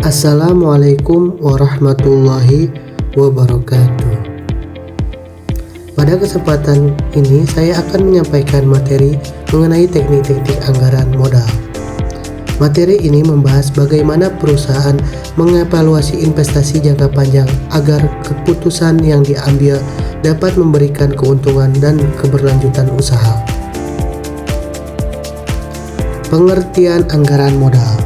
Assalamualaikum warahmatullahi wabarakatuh. Pada kesempatan ini saya akan menyampaikan materi mengenai teknik-teknik anggaran modal. Materi ini membahas bagaimana perusahaan mengevaluasi investasi jangka panjang agar keputusan yang diambil dapat memberikan keuntungan dan keberlanjutan usaha. Pengertian anggaran modal.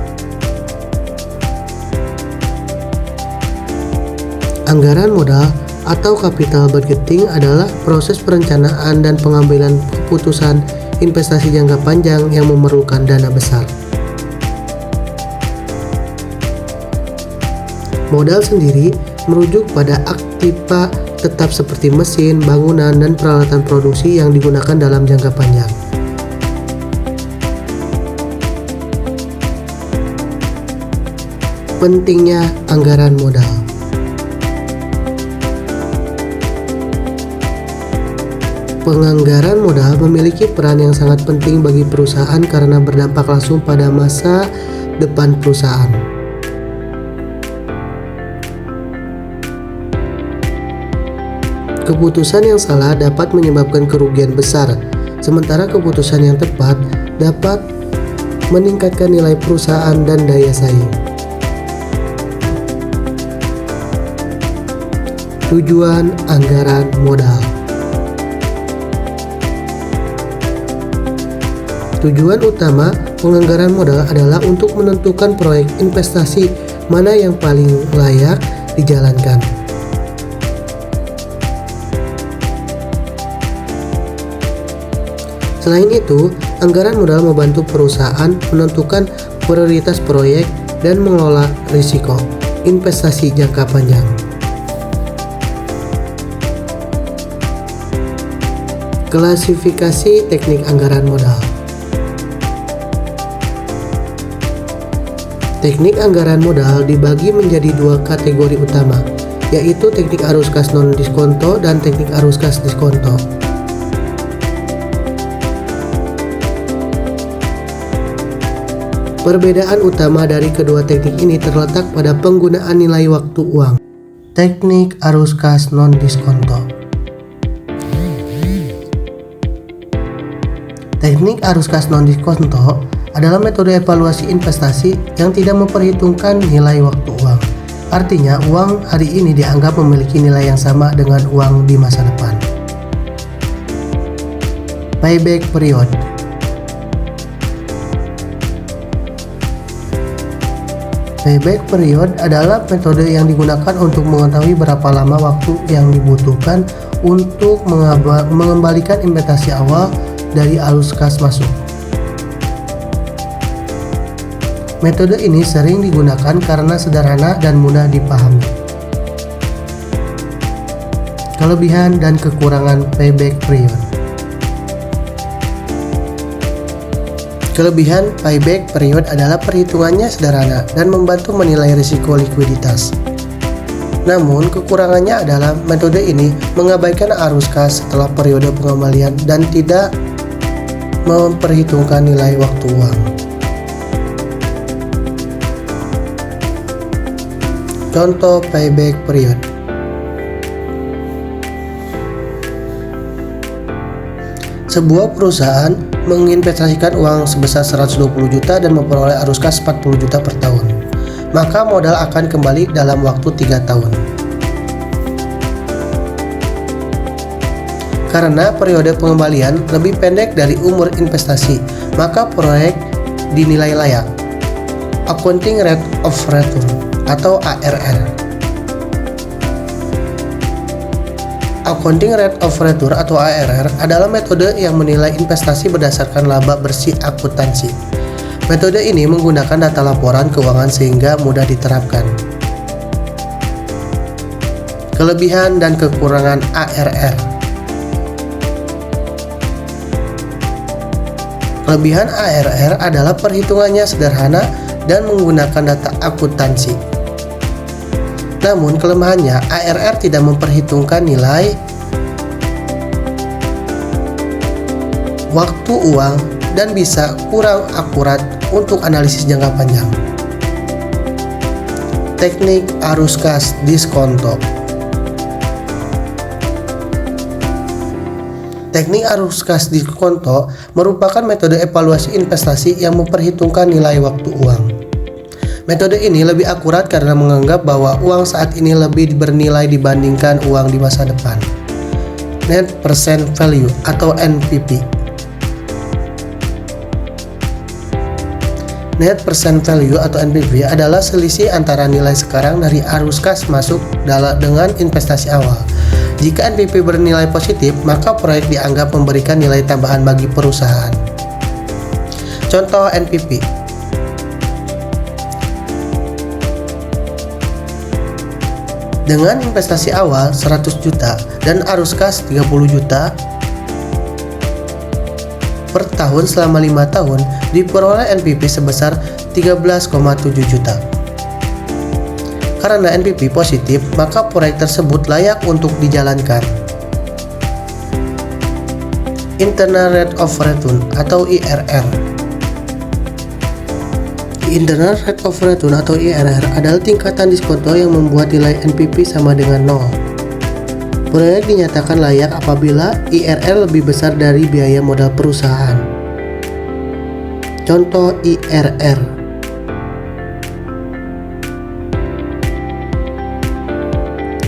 Anggaran modal atau capital budgeting adalah proses perencanaan dan pengambilan keputusan investasi jangka panjang yang memerlukan dana besar. Modal sendiri merujuk pada aktiva tetap seperti mesin, bangunan, dan peralatan produksi yang digunakan dalam jangka panjang. Pentingnya anggaran modal. Penganggaran modal memiliki peran yang sangat penting bagi perusahaan karena berdampak langsung pada masa depan perusahaan. Keputusan yang salah dapat menyebabkan kerugian besar, sementara keputusan yang tepat dapat meningkatkan nilai perusahaan dan daya saing. Tujuan anggaran modal. Tujuan utama penganggaran modal adalah untuk menentukan proyek investasi mana yang paling layak dijalankan. Selain itu, anggaran modal membantu perusahaan menentukan prioritas proyek dan mengelola risiko investasi jangka panjang. Klasifikasi teknik anggaran modal. Teknik anggaran modal dibagi menjadi dua kategori utama, yaitu teknik arus kas non-diskonto dan teknik arus kas diskonto. Perbedaan utama dari kedua teknik ini terletak pada penggunaan nilai waktu uang. Teknik arus kas non-diskonto. Teknik arus kas non-diskonto adalah metode evaluasi investasi yang tidak memperhitungkan nilai waktu uang. Artinya, uang hari ini dianggap memiliki nilai yang sama dengan uang di masa depan. Payback period. Payback period adalah metode yang digunakan untuk mengetahui berapa lama waktu yang dibutuhkan untuk mengembalikan investasi awal dari arus kas masuk. Metode ini sering digunakan karena sederhana dan mudah dipahami. Kelebihan dan kekurangan payback period. Kelebihan payback period adalah perhitungannya sederhana dan membantu menilai risiko likuiditas. Namun, kekurangannya adalah metode ini mengabaikan arus kas setelah periode pengembalian dan tidak memperhitungkan nilai waktu uang. Contoh payback period. Sebuah perusahaan menginvestasikan uang sebesar 120 juta dan memperoleh arus kas 40 juta per tahun. Maka modal akan kembali dalam waktu 3 tahun. Karena periode pengembalian lebih pendek dari umur investasi, maka proyek dinilai layak. Accounting Rate of Return atau ARR. Accounting Rate of Return atau ARR adalah metode yang menilai investasi berdasarkan laba bersih akuntansi. Metode ini menggunakan data laporan keuangan sehingga mudah diterapkan. Kelebihan dan kekurangan ARR. Kelebihan ARR adalah perhitungannya sederhana dan menggunakan data akuntansi. Namun kelemahannya, ARR tidak memperhitungkan nilai waktu uang dan bisa kurang akurat untuk analisis jangka panjang. Teknik arus kas diskonto. Teknik arus kas diskonto merupakan metode evaluasi investasi yang memperhitungkan nilai waktu uang. Metode ini lebih akurat karena menganggap bahwa uang saat ini lebih bernilai dibandingkan uang di masa depan. Net Present Value atau NPV. Net Present Value atau NPV adalah selisih antara nilai sekarang dari arus kas masuk dengan investasi awal. Jika NPV bernilai positif, maka proyek dianggap memberikan nilai tambahan bagi perusahaan. Contoh NPV. Dengan investasi awal 100 juta dan arus kas 30 juta per tahun selama 5 tahun, diperoleh NPV sebesar 13,7 juta. Karena NPV positif, maka proyek tersebut layak untuk dijalankan. Internal Rate of Return atau IRR. Internal Rate of Return atau IRR adalah tingkatan diskonto yang membuat nilai NPV sama dengan 0. Proyek dinyatakan layak apabila IRR lebih besar dari biaya modal perusahaan. Contoh IRR.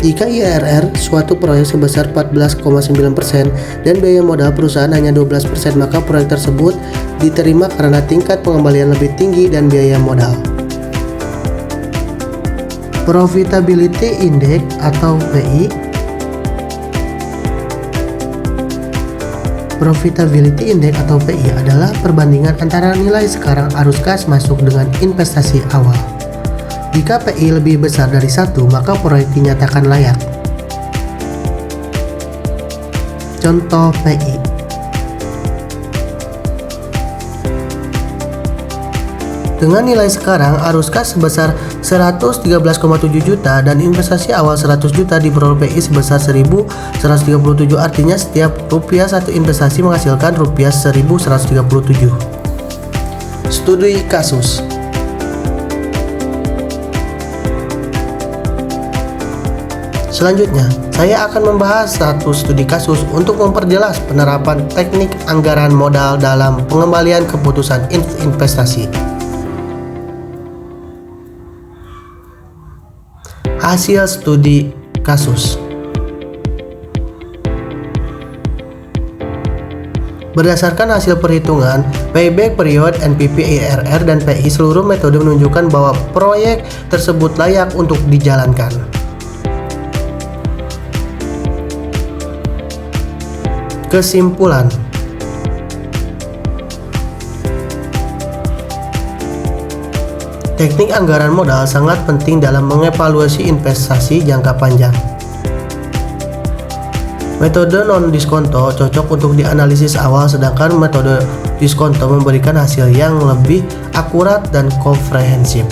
Jika IRR suatu proyek sebesar 14,9% dan biaya modal perusahaan hanya 12%, maka proyek tersebut diterima karena tingkat pengembalian lebih tinggi dan biaya modal. Profitability Index atau PI. Profitability Index atau PI adalah perbandingan antara nilai sekarang arus kas masuk dengan investasi awal. Jika PI lebih besar dari 1, maka proyek dinyatakan layak. Contoh PI. Dengan nilai sekarang arus kas sebesar 113,7 juta dan investasi awal 100 juta, diperoleh PI sebesar 1.137. Artinya setiap rupiah satu investasi menghasilkan rupiah 1.137. Studi kasus. Selanjutnya, saya akan membahas satu studi kasus untuk memperjelas penerapan teknik anggaran modal dalam pengembalian keputusan investasi. Hasil studi kasus. Berdasarkan hasil perhitungan payback period, NPV, IRR, dan PI, seluruh metode menunjukkan bahwa proyek tersebut layak untuk dijalankan. Kesimpulan. Teknik anggaran modal sangat penting dalam mengevaluasi investasi jangka panjang. Metode non-diskonto cocok untuk dianalisis awal, sedangkan metode diskonto memberikan hasil yang lebih akurat dan komprehensif.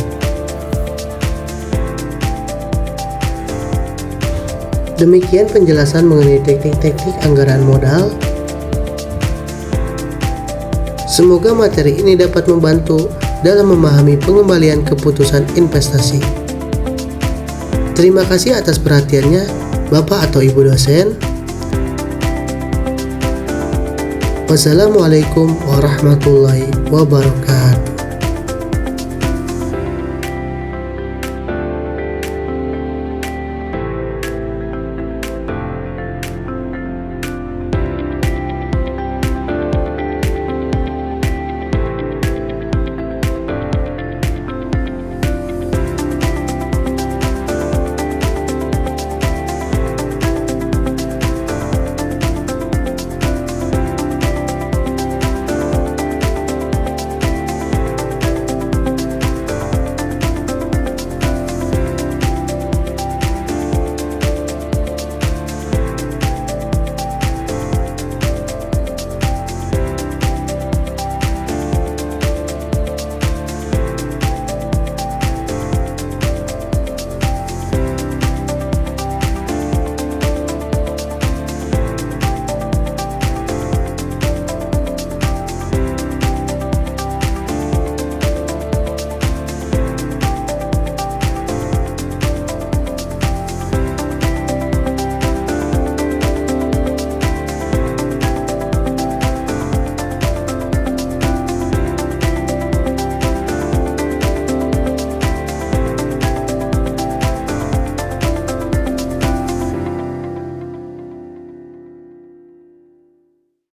Demikian penjelasan mengenai teknik-teknik anggaran modal. Semoga materi ini dapat membantu dalam memahami pengembalian keputusan investasi. Terima kasih atas perhatiannya, Bapak atau Ibu dosen. Wassalamualaikum warahmatullahi wabarakatuh.